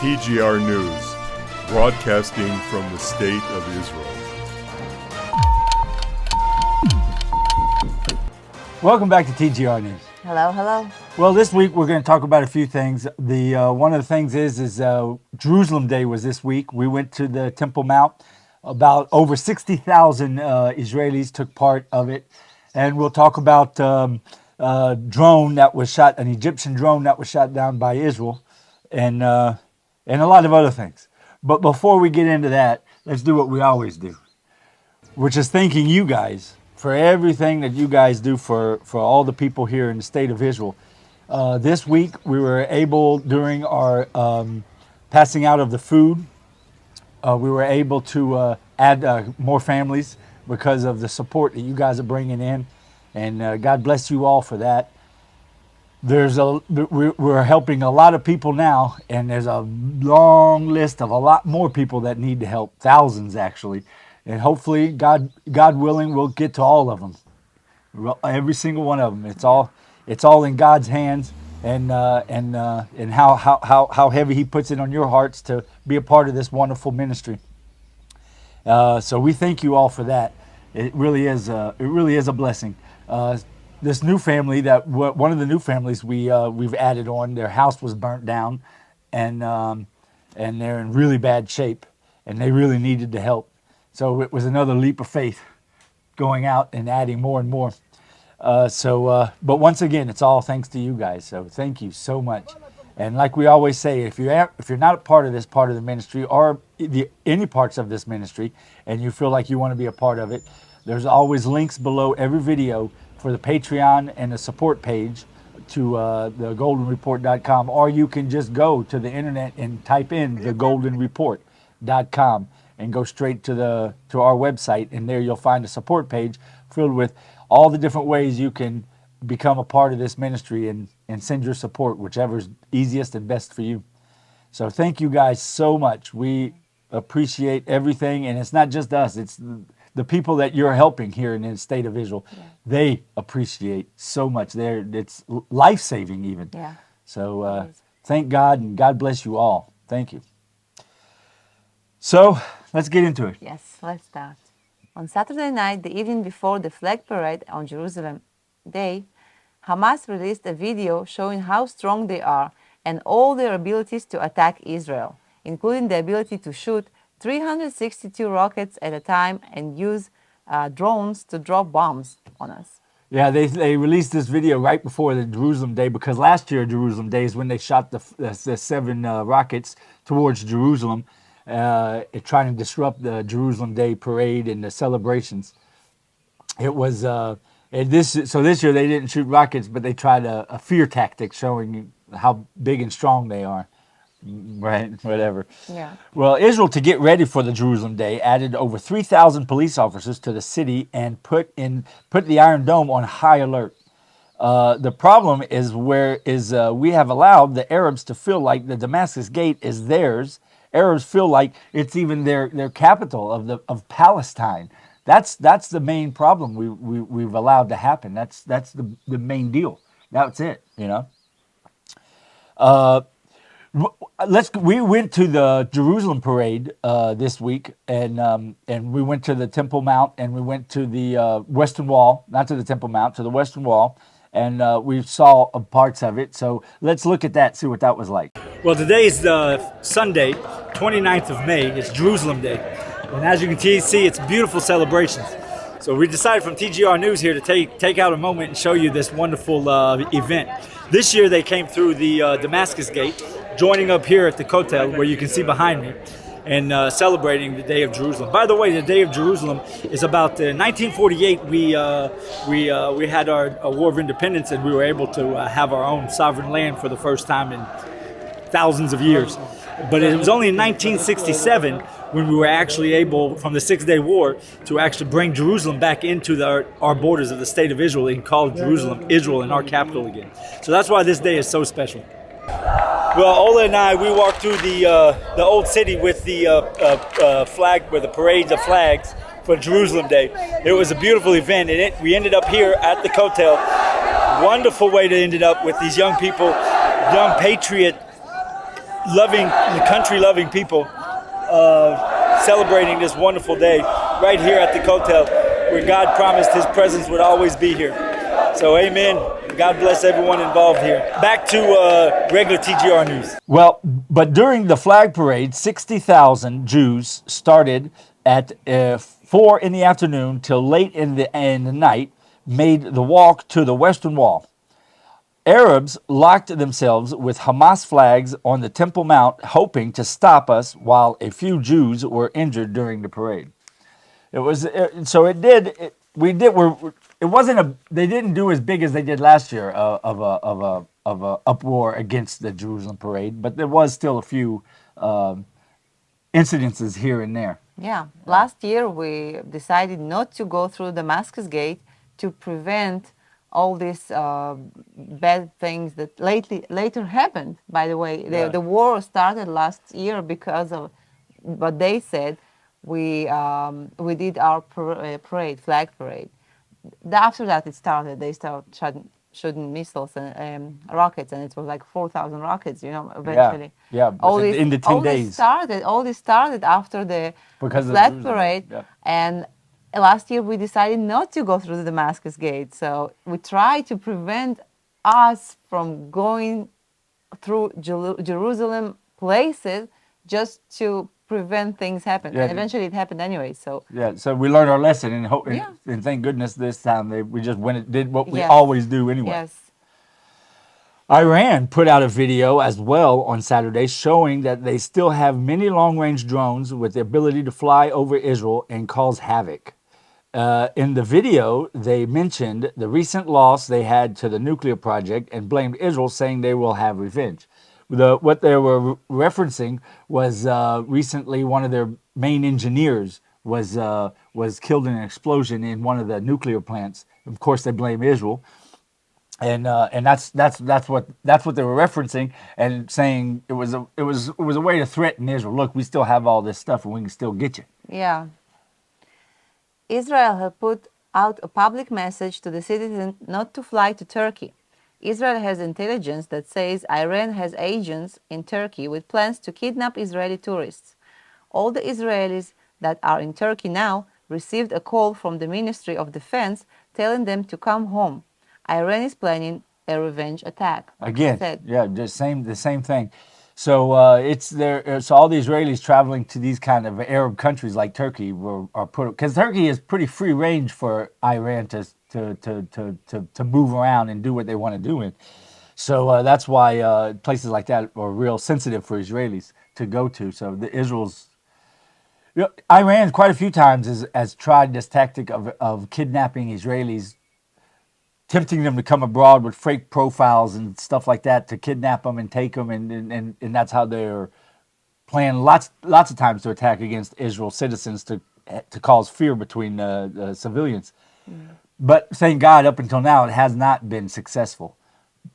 TGR News, broadcasting from the State of Israel. Welcome back to TGR News. Hello, hello. Well, this week we're going to talk about a few things. One of the things is Jerusalem Day was this week. We went to the Temple Mount. About over 60,000 Israelis took part of it, and we'll talk about drone that was shot, an Egyptian drone that was shot down by Israel, and a lot of other things. But before we get into that, let's do what we always do, which is thanking you guys for everything that you guys do for all the people here in the state of Israel. This week we were able, during our passing out of the food, we were able to add more families because of the support that you guys are bringing in, and God bless you all for that. We're helping a lot of people now, and there's a long list of a lot more people that need to help, thousands actually, and hopefully, God willing, we'll get to all of them, every single one of them. It's all in God's hands, and how heavy He puts it on your hearts to be a part of this wonderful ministry. So we thank you all for that. It really is a blessing. This new family, one of the new families we've added on, their house was burnt down, and they're in really bad shape, and they really needed the help. So it was another leap of faith, going out and adding more and more. But once again, it's all thanks to you guys. So thank you so much. And like we always say, if you're not a part of this part of the ministry or any parts of this ministry, and you feel like you want to be a part of it, there's always links below every video for the Patreon and the support page to the goldenreport.com, or you can just go to the internet and type in thegoldenreport.com and go straight to our website, and there you'll find a support page filled with all the different ways you can become a part of this ministry and send your support, whichever's easiest and best for you. So thank you guys so much. We appreciate everything, and it's not just us, it's the people that you're helping here in the state of Israel. Yeah. They appreciate so much. It's life-saving even. Yeah. So thank God, and God bless you all. Thank you. So let's get into it. Yes, let's start. On Saturday night, the evening before the flag parade on Jerusalem Day, Hamas released a video showing how strong they are and all their abilities to attack Israel, including the ability to shoot 362 rockets at a time and use drones to drop bombs on us. Yeah, they released this video right before the Jerusalem Day, because last year Jerusalem Day is when they shot the 7 rockets towards Jerusalem, trying to disrupt the Jerusalem Day parade and the celebrations. It was this year they didn't shoot rockets, but they tried a fear tactic showing how big and strong they are. Right, whatever. Yeah. Well, Israel, to get ready for the Jerusalem Day, added over 3,000 police officers to the city and put the Iron Dome on high alert. The problem is we have allowed the Arabs to feel like the Damascus Gate is theirs. Arabs feel like it's even their capital of Palestine. That's the main problem we've allowed to happen. That's the main deal. That's it. We went to the Jerusalem parade this week, and we went to the Temple Mount, and we went to the Western Wall, not to the Temple Mount, to the Western Wall, and we saw parts of it. So let's look at that, see what that was like. Well, today is Sunday, 29th of May. It's Jerusalem Day, and as you can see, it's beautiful celebrations. So we decided from TGR News here to take out a moment and show you this wonderful event. This year they came through the Damascus Gate, joining up here at the Kotel, where you can see behind me, and celebrating the Day of Jerusalem. By the way, the Day of Jerusalem is about 1948. We had our War of Independence, and we were able to have our own sovereign land for the first time in thousands of years. But it was only in 1967 when we were actually able, from the Six-Day War, to actually bring Jerusalem back into our borders of the state of Israel and call Jerusalem Israel and our capital again. So that's why this day is so special. Well, Ola and I, we walked through the old city with the flag, with the parades of flags for Jerusalem Day. It was a beautiful event, and we ended up here at the Kotel. Wonderful way to end it up with these young people, young patriot loving, country-loving people celebrating this wonderful day right here at the Kotel, where God promised His presence would always be here. So, amen. God bless everyone involved here. Back to regular TGR news. Well, but during the flag parade, 60,000 Jews started at 4 in the afternoon till late in the night, made the walk to the Western Wall. Arabs locked themselves with Hamas flags on the Temple Mount, hoping to stop us, while a few Jews were injured during the parade. It was so it did. We did. It wasn't a. They didn't do as big as they did last year of a uproar against the Jerusalem parade, but there was still a few incidences here and there. Yeah, last year we decided not to go through Damascus Gate to prevent all these bad things that later happened. By the way, the war started last year because of what they said. We did our parade, flag parade. After that, it started. They started shooting missiles and rockets, and it was like 4,000 rockets. Eventually. Yeah. In the 10 days. All this started after the flag parade, and last year we decided not to go through the Damascus Gate. So we tried to prevent us from going through Jerusalem places just to prevent things happen. Yeah. And eventually it happened anyway. So so we learned our lesson, and hope, Yeah. and thank goodness this time we just did what we always do anyway. yes, Iran put out a video as well on Saturday showing that they still have many long-range drones with the ability to fly over Israel and cause havoc. In the video, they mentioned the recent loss they had to the nuclear project and blamed Israel, saying they will have revenge. What they were referencing was recently one of their main engineers was killed in an explosion in one of the nuclear plants. Of course, they blame Israel. And that's what they were referencing and saying it was a way to threaten Israel. Look, we still have all this stuff and we can still get you. yeah. Israel had put out a public message to the citizens not to fly to Turkey. Israel has intelligence that says Iran has agents in Turkey with plans to kidnap Israeli tourists. All the Israelis that are in Turkey now received a call from the Ministry of Defense telling them to come home. Iran is planning a revenge attack. Again, the same thing. So it's there. So all the Israelis traveling to these kind of Arab countries like Turkey are put, because Turkey is pretty free range for Iran to move around and do what they want to do in. So that's why places like that are real sensitive for Israelis to go to. So Iran quite a few times has tried this tactic of kidnapping Israelis, tempting them to come abroad with fake profiles and stuff like that to kidnap them and take them, and that's how they're planning lots of times to attack against Israel citizens to cause fear between the civilians. But thank God, up until now, it has not been successful.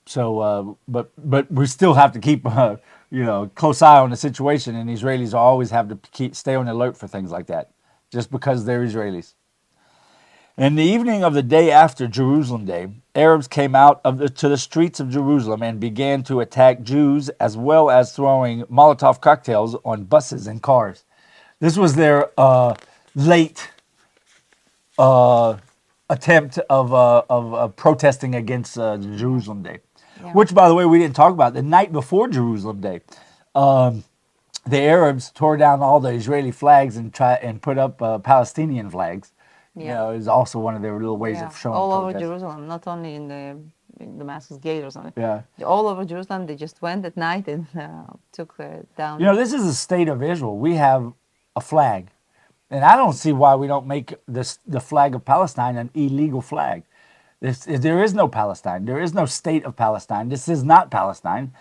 So, but we still have to keep close eye on the situation, and Israelis always have to stay on alert for things like that, just because they're Israelis. In the evening of the day after Jerusalem Day, Arabs came out to the streets of Jerusalem and began to attack Jews, as well as throwing Molotov cocktails on buses and cars. This was their late attempt of protesting against Jerusalem Day, which, by the way, we didn't talk about. The night before Jerusalem Day, the Arabs tore down all the Israeli flags and put up Palestinian flags. Is also one of their little ways of showing all protest. over Jerusalem, not only in the Damascus Gate or something. Yeah, all over Jerusalem. They just went at night and took down. This is the state of Israel. We have a flag, and I don't see why we don't make the flag of Palestine an illegal flag. There is no Palestine. There is no state of Palestine. This is not Palestine.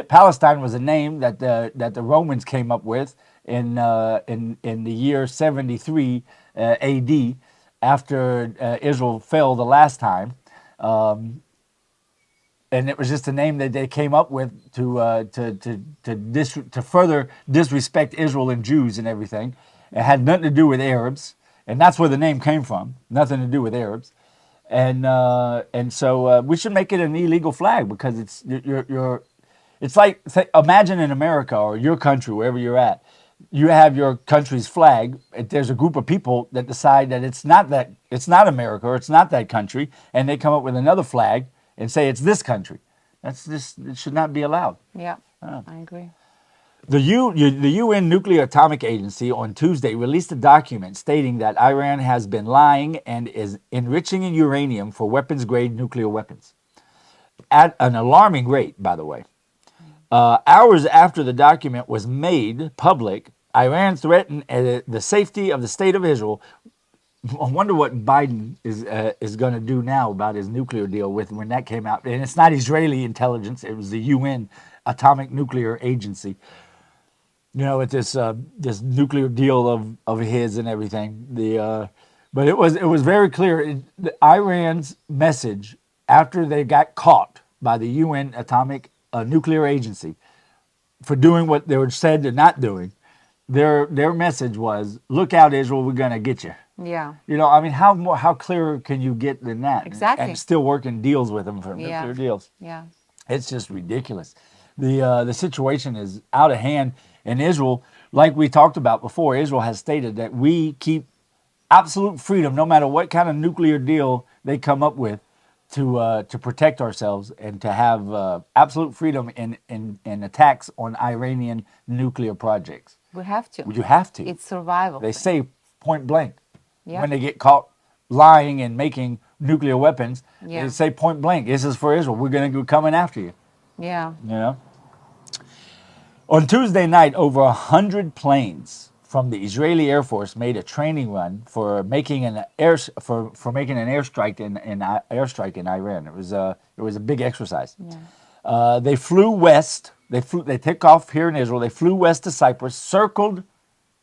Palestine was a name that the Romans came up with in the year 73 A.D. after Israel fell the last time, and it was just a name that they came up with to further disrespect Israel and Jews and everything. It had nothing to do with Arabs, and that's where the name came from. Nothing to do with Arabs, and so we should make it an illegal flag, because It's like, say, imagine in America or your country, wherever you're at, you have your country's flag. There's a group of people that decide that it's not America or it's not that country, and they come up with another flag and say it's this country. It should not be allowed. Yeah, I agree. The UN Nuclear Atomic Agency on Tuesday released a document stating that Iran has been lying and is enriching uranium for weapons-grade nuclear weapons at an alarming rate, by the way. Hours after the document was made public, Iran threatened the safety of the state of Israel. I wonder what Biden is going to do now about his nuclear deal with when that came out. And it's not Israeli intelligence; it was the UN Atomic Nuclear Agency. You know, with this nuclear deal of his and everything. But it was very clear. Iran's message after they got caught by the UN Atomic Nuclear Agency for doing what they were said they're not doing, their message was, "Look out, Israel, we're gonna get you." Yeah. You know, I mean, how clearer can you get than that? Exactly. And still working deals with them for nuclear deals. Yeah. It's just ridiculous. The situation is out of hand in Israel. Like we talked about before, Israel has stated that we keep absolute freedom, no matter what kind of nuclear deal they come up with, to protect ourselves and to have absolute freedom in attacks on Iranian nuclear projects. We have to. You have to. It's survival. They say point blank Yeah. when they get caught lying and making nuclear weapons. Yeah. They say point blank, "This is for Israel. We're going to go coming after you." Yeah. You know. On Tuesday night, over 100 planes from the Israeli Air Force made a training run for making an airstrike in Iran. It was a big exercise. Yeah. They flew west. They took off here in Israel. They flew west to Cyprus, circled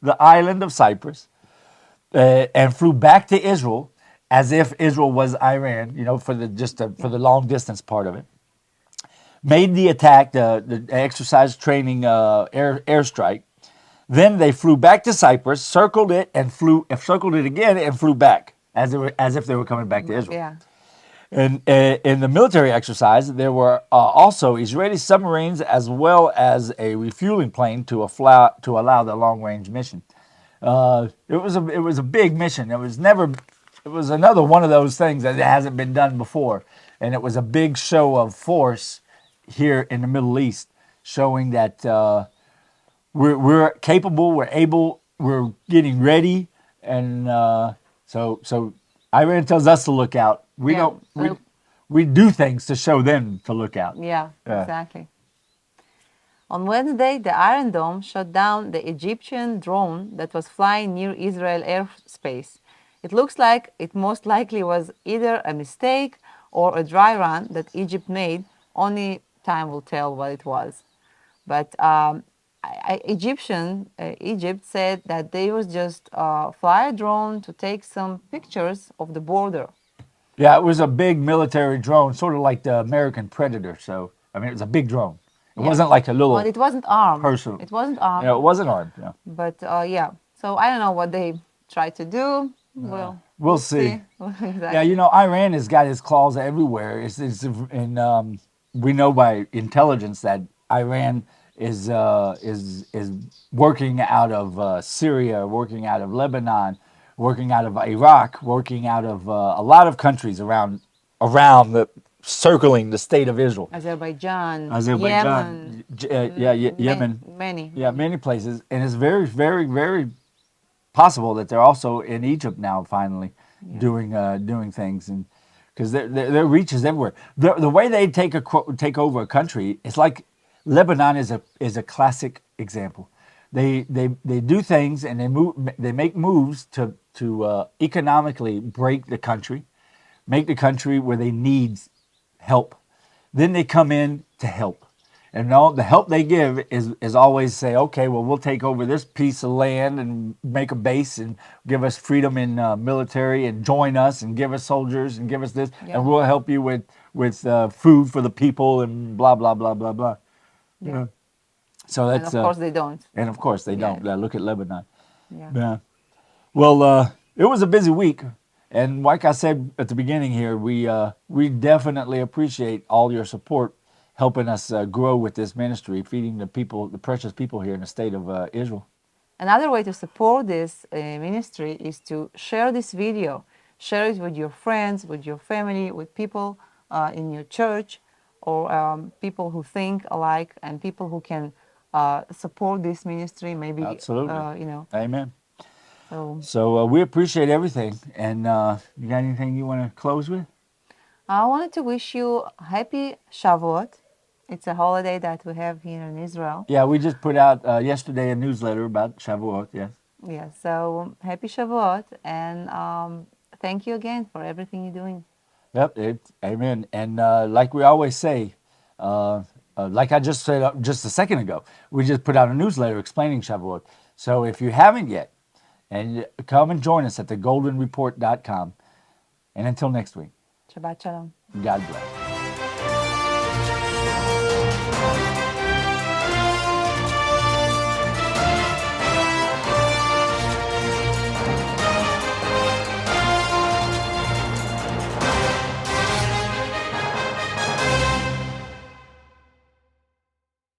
the island of Cyprus, and flew back to Israel as if Israel was Iran. You know, for the long distance part of it. Made the attack, the exercise training airstrike. Then they flew back to Cyprus, circled it again, and flew back as if they were coming back to Israel. Yeah. And in the military exercise, there were also Israeli submarines as well as a refueling plane to allow the long range mission. It was a big mission. It was another one of those things that hasn't been done before, and it was a big show of force here in the Middle East, showing that we're capable, we're able, we're getting ready, and so Iran tells us to look out. We do things to show them to look out. Yeah, exactly. On Wednesday, the Iron Dome shot down the Egyptian drone that was flying near Israel airspace. It looks like it most likely was either a mistake or a dry run that Egypt made. Only time will tell what it was. But Egypt said that they was just fly a drone to take some pictures of the border. Yeah, it was a big military drone, sort of like the American Predator. So, I mean, it was a big drone. It wasn't like a little. But it wasn't armed. Person. It wasn't armed. Yeah, it wasn't armed. Yeah. But yeah, so I don't know what they tried to do. We'll see. Exactly. Yeah, you know, Iran has got its claws everywhere. We know by intelligence that Iran is working out of Syria, working out of Lebanon, working out of Iraq, working out of a lot of countries around circling the state of Israel. Azerbaijan, Yemen. Yemen. Many. Yeah, many places. And it's very, very, very possible that they're also in Egypt now, finally, doing things. And because their reach is everywhere. The way they take over a country, it's like Lebanon is a classic example. They do things and they make moves to economically break the country, make the country where they need help. Then they come in to help. And the help they give is always say, okay, well, we'll take over this piece of land and make a base and give us freedom in military and join us and give us soldiers and give us this. Yeah. And we'll help you with food for the people and blah, blah, blah, blah, blah. Yeah. So that's, and of course they don't. And of course they don't. Look at Lebanon. Yeah. Well, it was a busy week. And like I said at the beginning here, we definitely appreciate all your support helping us grow with this ministry, feeding the people, the precious people here in the state of Israel. Another way to support this ministry is to share this video. Share it with your friends, with your family, with people in your church, or people who think alike and people who can support this ministry. Maybe Absolutely. you know. Amen. So So we appreciate everything. And you got anything you want to close with? I wanted to wish you happy Shavuot. It's a holiday that we have here in Israel. Yeah, we just put out yesterday a newsletter about Shavuot. Yes. Yeah, so happy Shavuot, and thank you again for everything you're doing. Yep. Amen. And like we always say, like I just said just a second ago, we just put out a newsletter explaining Shavuot. So if you haven't yet, and come and join us at thegoldenreport.com. And until next week, Shabbat Shalom. God bless.